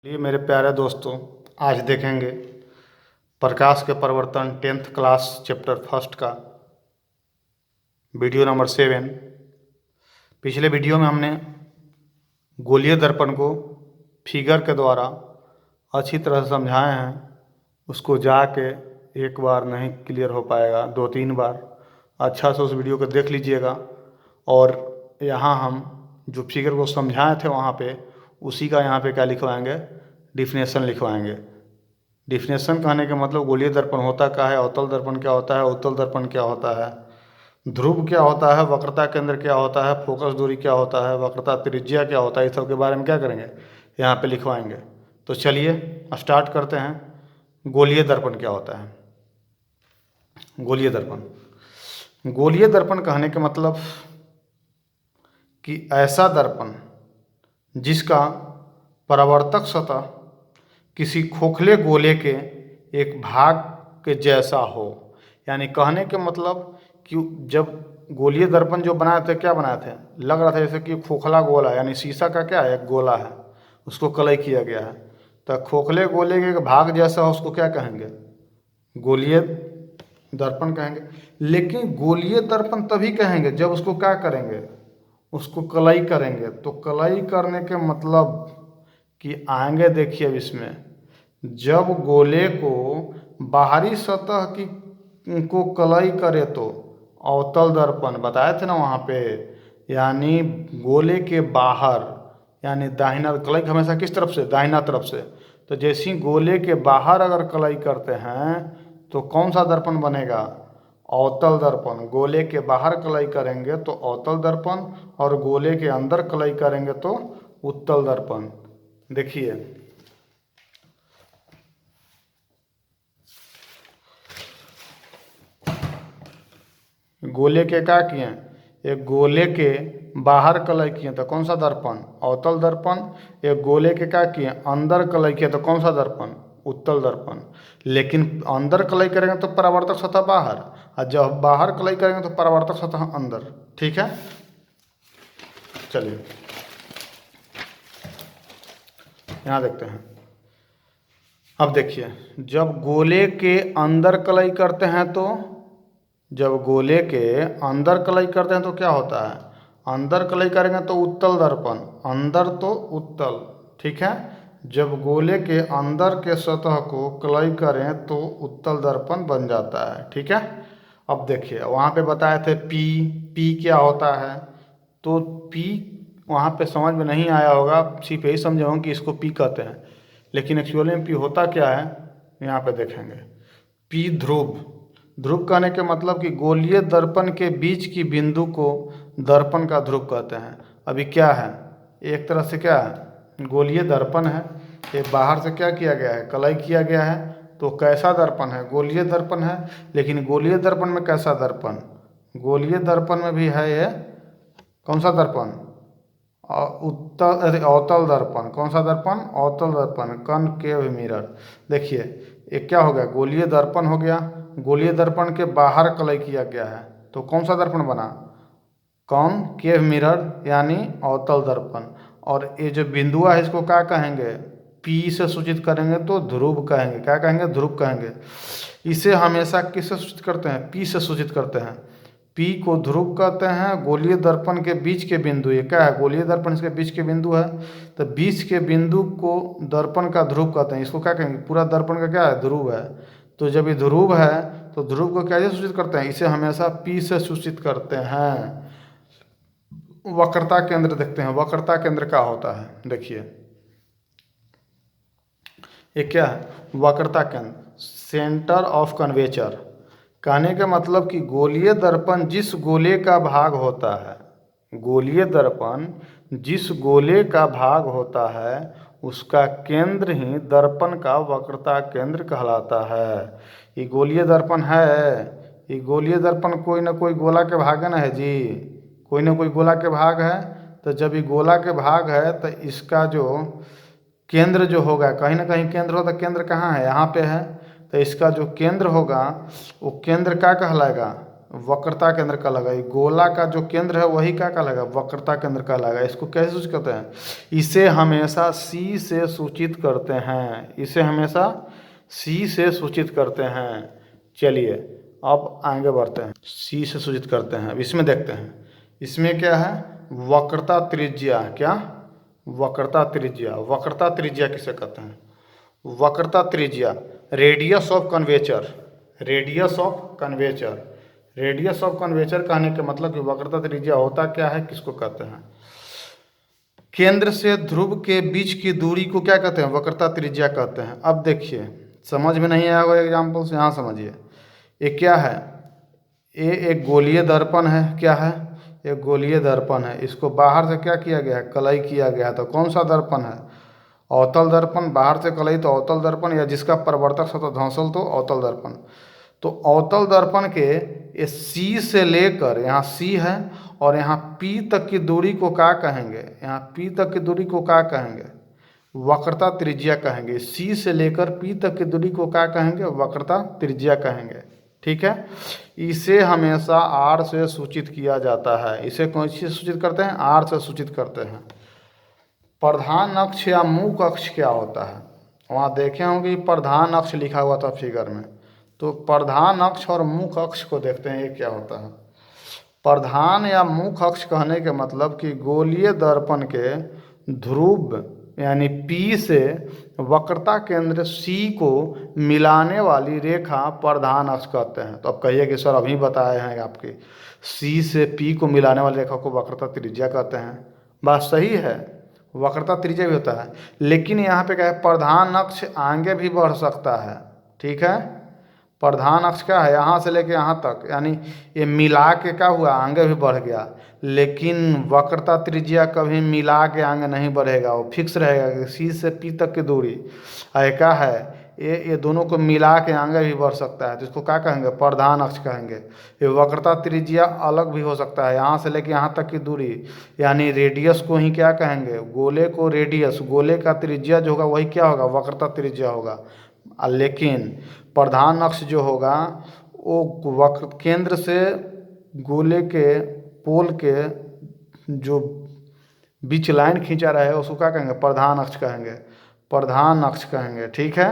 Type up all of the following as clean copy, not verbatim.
चलिए मेरे प्यारे दोस्तों, आज देखेंगे प्रकाश के प्रवर्तन 10th क्लास चैप्टर फर्स्ट का वीडियो नंबर 7। पिछले वीडियो में हमने गोलीय दर्पण को फिगर के द्वारा अच्छी तरह से समझाए हैं। उसको जाके एक बार नहीं क्लियर हो पाएगा, 2-3 बार अच्छा से उस वीडियो को देख लीजिएगा। और यहाँ हम जो फिगर को समझाए थे वहाँ पे उसी का यहाँ पे क्या लिखवाएंगे, डिफिनेशन लिखवाएंगे। डिफिनेशन कहने के मतलब गोलीय दर्पण होता क्या है, अवतल दर्पण क्या होता है, उत्तल दर्पण क्या होता है, ध्रुव क्या होता है, वक्रता केंद्र क्या होता है, फोकस दूरी क्या होता है, वक्रता त्रिज्या क्या होता है, इस सब के बारे में क्या करेंगे, यहाँ पे लिखवाएंगे। तो चलिए स्टार्ट करते हैं। गोलीय दर्पण क्या होता है। गोलीय दर्पण कहने के मतलब कि ऐसा दर्पण जिसका परावर्तक सतह किसी खोखले गोले के एक भाग के जैसा हो। यानी कहने के मतलब कि जब गोलीय दर्पण जो बनाए थे, क्या बनाए थे, लग रहा था जैसे कि खोखला गोला, यानी शीशा का क्या है, एक गोला है, उसको कलई किया गया है। तो खोखले गोले के एक भाग जैसा हो, उसको क्या कहेंगे, गोलीय दर्पण कहेंगे। लेकिन गोलीय दर्पण तभी कहेंगे जब उसको क्या करेंगे, उसको कलई करेंगे। तो कलई करने के मतलब कि आएंगे, देखिए अब इसमें, जब गोले को बाहरी सतह की को कलई करे तो अवतल दर्पण बताए थे ना वहाँ पे। यानी गोले के बाहर, यानी दाहिना, कलई हमेशा किस तरफ से, दाहिना तरफ से। तो जैसे ही गोले के बाहर अगर कलई करते हैं तो कौन सा दर्पण बनेगा, अवतल दर्पण। गोले के बाहर कलई करेंगे तो अवतल दर्पण, और गोले के अंदर कलई करेंगे तो उत्तल दर्पण। देखिए गोले के क्या किए, एक गोले के बाहर कलई किए तो कौन सा दर्पण, अवतल दर्पण। एक गोले के क्या किए, अंदर कलई किए तो कौन सा दर्पण, उत्तल दर्पण। लेकिन अंदर कलई करेंगे तो परावर्तक सतह बाहर, और जब बाहर कलई करेंगे तो परावर्तक सतह अंदर। ठीक है, चलिए यहाँ देखते हैं। अब देखिए, जब गोले के अंदर कलई करते हैं तो, जब गोले के अंदर कलई करते हैं तो क्या होता है, अंदर कलई करेंगे तो उत्तल दर्पण, अंदर तो उत्तल। ठीक है, जब गोले के अंदर के सतह को कलई करें तो उत्तल दर्पण बन जाता है। ठीक है, अब देखिए वहाँ पे बताए थे पी क्या होता है। तो पी वहाँ पे समझ में नहीं आया होगा, सिर्फ यही समझे होंगे कि इसको पी कहते हैं, लेकिन एक्चुअली में पी होता क्या है यहाँ पे देखेंगे। पी ध्रुव, ध्रुव कहने के मतलब कि गोलीय दर्पण के बीच की बिंदु को दर्पण का ध्रुव कहते हैं। अभी क्या है, एक तरह से क्या है, गोलीय दर्पण है, ये बाहर से क्या किया गया है, कलई किया गया है। तो कैसा दर्पण है, गोलीय दर्पण है। लेकिन गोलीय दर्पण में कैसा दर्पण, गोलीय दर्पण में भी है ये कौन सा दर्पण, अवतल दर्पण। कौन सा दर्पण, अवतल दर्पण, कनकेव मिरर। देखिए एक क्या हो गया, गोलीय दर्पण हो गया, गोलीय दर्पण के बाहर कलई किया गया है तो कौन सा दर्पण बना, कॉनकेव मिरर, यानी अवतल दर्पण। और ये जो बिंदु है इसको क्या कहेंगे, पी से सूचित करेंगे तो ध्रुव कहेंगे। क्या कहेंगे, ध्रुव कहेंगे। इसे हमेशा किससे सूचित करते हैं, पी से सूचित करते हैं। पी को ध्रुव कहते हैं। गोलीय दर्पण के बीच के बिंदु, ये क्या है, गोलीय दर्पण इसके बीच के बिंदु है, तो बीच के बिंदु को दर्पण का ध्रुव कहते हैं। इसको क्या कहेंगे, पूरा दर्पण का क्या है, ध्रुव है। तो जब ये ध्रुव है तो ध्रुव को क्या सूचित करते हैं, इसे हमेशा पी से सूचित करते हैं। वक्रता केंद्र देखते हैं, वक्रता केंद्र क्या होता है, देखिए ये क्या है, वक्रता केंद्र, सेंटर ऑफ कर्वेचर। कहने का मतलब कि गोलीय दर्पण जिस गोले का भाग होता है, गोलीय दर्पण जिस गोले का भाग होता है उसका केंद्र ही दर्पण का वक्रता केंद्र कहलाता है। ये गोलीय दर्पण है, ये गोलीय दर्पण कोई ना कोई गोला के भाग है ना है जी, कोई ना कोई गोला के भाग है। तो जब ये गोला के भाग है तो इसका जो केंद्र जो होगा, कहीं ना कहीं केंद्र होता, केंद्र कहाँ है, यहाँ पे है। तो इसका जो केंद्र होगा वो केंद्र क्या कहलाएगा, वक्रता केंद्र कहलाएगा। गोला का जो केंद्र है वही क्या कहलाएगा, वक्रता केंद्र कहलाएगा। इसको कैसे सूचित करते हैं, इसे हमेशा सी से सूचित करते हैं, इसे हमेशा सी से सूचित करते हैं। चलिए अब आगे बढ़ते हैं, सी से सूचित करते हैं। अब इसमें देखते हैं, इसमें क्या है, वक्रता त्रिज्या। क्या, वक्रता त्रिज्या। वक्रता त्रिज्या किसे कहते हैं, वक्रता त्रिज्या radius of curvature. Radius of curvature, radius of curvature कहने के मतलब कि वक्रता त्रिज्या होता क्या है, किसको कहते हैं, केंद्र से ध्रुव के बीच की दूरी को क्या कहते हैं, वक्रता त्रिज्या कहते हैं। अब देखिए समझ में नहीं आया होगा एग्जाम्पल से, यहाँ समझिए। ये क्या है, ये एक गोलीय दर्पण है। क्या है, एक गोलीय दर्पण है। इसको बाहर से क्या किया गया है, कलई किया गया है। तो कौन सा दर्पण है, अवतल दर्पण। बाहर से कलई तो अवतल दर्पण, या जिसका परिवर्तक सतह ध्वंसल तो अवतल दर्पण। तो अवतल दर्पण के ये सी से लेकर, यहाँ सी है और यहाँ पी तक की दूरी को क्या कहेंगे, यहाँ पी तक की दूरी को क्या कहेंगे, वक्रता त्रिज्या कहेंगे। सी से लेकर पी तक की दूरी को क्या कहेंगे, वक्रता त्रिज्या कहेंगे। ठीक है, इसे हमेशा आर से सूचित किया जाता है। इसे कौन से सूचित करते हैं, आर से सूचित करते हैं। प्रधान अक्ष या मुख अक्ष क्या होता है, वहाँ देखे होंगे प्रधान अक्ष लिखा हुआ था फिगर में। तो प्रधान अक्ष और मुख अक्ष को देखते हैं, ये क्या होता है। प्रधान या मुख अक्ष कहने के मतलब कि गोलीय दर्पण के ध्रुव यानी P से वक्रता केंद्र C को मिलाने वाली रेखा प्रधान अक्ष कहते हैं। तो अब कहिए कि सर अभी बताए हैं आपके, C से P को मिलाने वाली रेखा को वक्रता त्रिज्या कहते हैं। बात सही है, वक्रता त्रिज्या भी होता है, लेकिन यहाँ पे क्या है, प्रधान अक्ष आगे भी बढ़ सकता है। ठीक है, प्रधान अक्ष क्या है, यहाँ से लेके यहाँ तक, यानी ये मिला के क्या हुआ, आगे भी बढ़ गया। लेकिन वक्रता त्रिज्या कभी मिला के आगे नहीं बढ़ेगा, वो फिक्स रहेगा कि सी से पी तक की दूरी क्या है, ये दोनों को मिला के आगे भी बढ़ सकता है। तो इसको क्या कहेंगे, प्रधान अक्ष कहेंगे। ये वक्रता त्रिज्या अलग भी हो सकता है, यहाँ से लेके यहाँ तक की दूरी, यानी रेडियस को ही क्या कहेंगे, गोले को रेडियस, गोले का त्रिज्या जो होगा वही क्या होगा, वक्रता त्रिज्या होगा। लेकिन प्रधान अक्ष जो होगा वो वक्र केंद्र से गोले के पोल के जो बीच लाइन खींचा रहा है उसको क्या कहेंगे, प्रधान अक्ष कहेंगे, प्रधान अक्ष कहेंगे। ठीक है,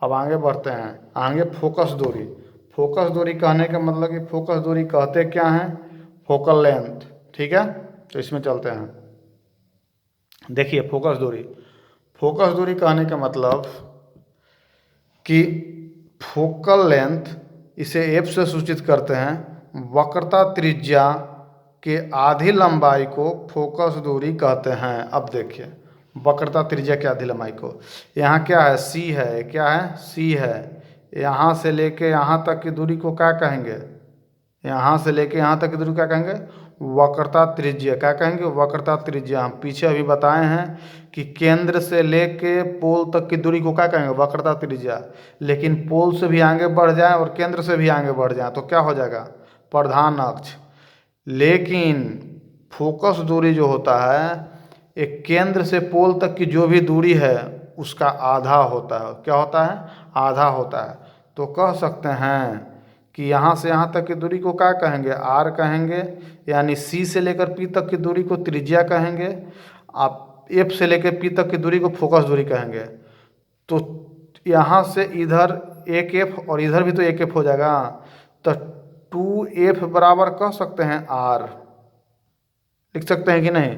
अब आगे बढ़ते हैं। आगे फोकस दूरी। फोकस दूरी कहने का मतलब कि फोकस दूरी कहते क्या हैं, फोकल लेंथ। ठीक है, तो इसमें चलते हैं। देखिए फोकस दूरी, फोकस दूरी कहने का मतलब कि फोकल लेंथ, इसे एफ से सूचित करते हैं। वक्रता त्रिज्या के आधी लंबाई को फोकस दूरी कहते हैं। अब देखिए वक्रता त्रिज्या के आधी लंबाई को, यहाँ क्या है, सी है, क्या है, सी है। यहाँ से लेके यहाँ तक की दूरी को क्या कहेंगे, यहाँ से लेके यहाँ तक की दूरी क्या कहेंगे, वक्रता त्रिज्या। क्या कहेंगे, वक्रता त्रिज्या। हम पीछे अभी बताए हैं कि केंद्र से लेके पोल तक की दूरी को क्या कहेंगे, वक्रता त्रिज्या। लेकिन पोल से भी आगे बढ़ जाए और केंद्र से भी आगे बढ़ जाए तो क्या हो जाएगा, प्रधान अक्ष। लेकिन फोकस दूरी जो होता है, एक केंद्र से पोल तक की जो भी दूरी है उसका आधा होता है। क्या होता है, आधा होता है। तो कह सकते हैं कि यहाँ से यहाँ तक की दूरी को क्या कहेंगे, आर कहेंगे, यानी सी से लेकर पी तक की दूरी को त्रिज्या कहेंगे। आप एफ से लेकर पी तक की दूरी को फोकस दूरी कहेंगे। तो यहाँ से इधर एक एफ और इधर भी तो एक एफ हो जाएगा, तो 2f बराबर कह सकते हैं आर, लिख सकते हैं कि नहीं,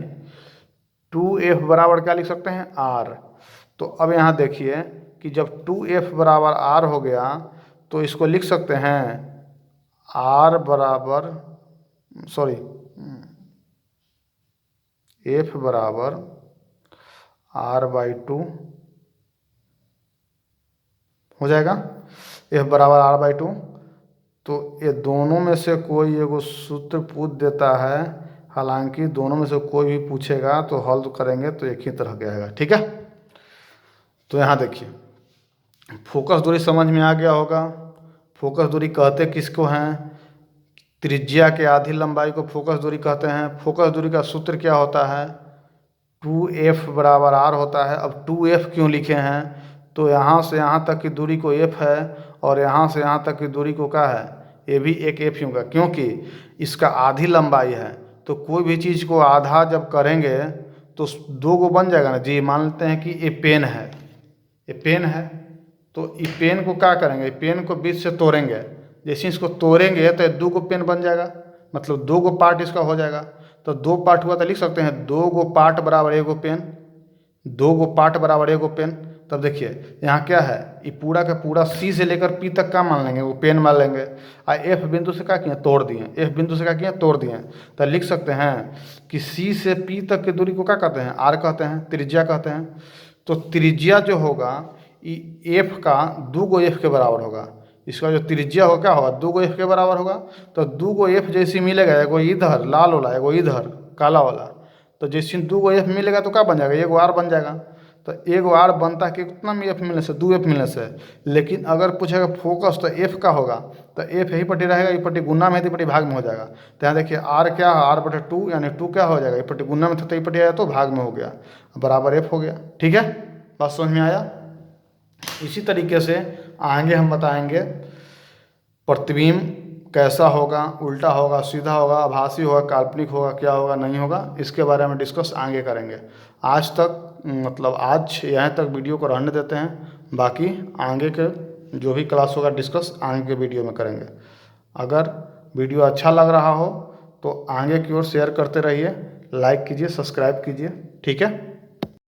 2f बराबर क्या लिख सकते हैं, आर। तो अब यहाँ देखिए कि जब 2f बराबर आर हो गया तो इसको लिख सकते हैं आर बराबर, सॉरी, एफ बराबर r/2 हो जाएगा, एफ बराबर r/2। तो ये दोनों में से कोई एगो सूत्र पूछ देता है, हालांकि दोनों में से कोई भी पूछेगा तो हल करेंगे तो एक ही तरह के आएगा। ठीक है, तो यहाँ देखिए फोकस दूरी समझ में आ गया होगा। फोकस दूरी कहते किसको हैं, त्रिज्या के आधी लंबाई को फोकस दूरी कहते हैं। फोकस दूरी का सूत्र क्या होता है, 2f बराबर r होता है। अब 2f क्यों लिखे हैं, तो यहाँ से यहाँ तक की दूरी को f है और यहाँ से यहाँ तक की दूरी को क्या है, ये भी एक एफ ही होगा, क्योंकि इसका आधी लंबाई है। तो कोई भी चीज़ को आधा जब करेंगे तो 2 गो बन जाएगा ना जी। मान लेते हैं कि ये पेन है, ये पेन है, तो ये पेन को क्या करेंगे, पेन को बीच से तोड़ेंगे। जैसे इसको तोड़ेंगे तो 2 गो पेन बन जाएगा, मतलब 2 गो पार्ट इसका हो जाएगा। तो 2 पार्ट हुआ तो लिख सकते हैं 2 गो पार्ट बराबर 1 गो पेन, 2 गो पार्ट बराबर 1 गो पेन। तब देखिए यहाँ क्या है, ये पूरा का पूरा सी से लेकर पी तक का मान लेंगे, वो पेन मान लेंगे। और एफ बिंदु से क्या किए, तोड़ दिए, एफ बिंदु से क्या किए, तोड़ दिए। तो लिख सकते हैं कि सी से पी तक की दूरी को क्या कहते हैं, आर कहते हैं, त्रिज्या कहते हैं। तो त्रिज्या जो होगा एफ का 2 गो एफ के बराबर होगा। इसका जो त्रिज्या होगा क्या होगा, 2 गो एफ के बराबर होगा। तो 2 गो एफ जैसे मिलेगा, एगो इधर लाल वाला, एगो इधर काला वाला, तो जैसे 2 गो एफ मिलेगा तो क्या बन जाएगा, एगो आर बन जाएगा। तो एगो आर बनता है कि कितना में एफ मिलने से, 2 एफ मिलने से। लेकिन अगर पूछेगा फोकस तो एफ का होगा, तो एफ यही पट्टी रहेगा, ये पट्टी गुना में, ये पट्टी भाग में हो जाएगा। तो यहाँ देखिए आर क्या है, आर बटे 2, यानी 2 क्या हो जाएगा, ये पट्टी गुना में था तो ये पट्टी आया तो भाग में हो गया, बराबर एफ हो गया। ठीक है, बात समझ में आया। इसी तरीके से आगे हम बताएंगे प्रतिबिंब कैसा होगा, उल्टा होगा, सीधा होगा, आभासी होगा, काल्पनिक होगा, क्या होगा, नहीं होगा, इसके बारे में डिस्कस आगे करेंगे। आज तक मतलब आज यहाँ तक वीडियो को रहने देते हैं, बाकी आगे के जो भी क्लास होगा डिस्कस आगे के वीडियो में करेंगे। अगर वीडियो अच्छा लग रहा हो तो आगे की ओर शेयर करते रहिए, लाइक कीजिए, सब्सक्राइब कीजिए। ठीक है।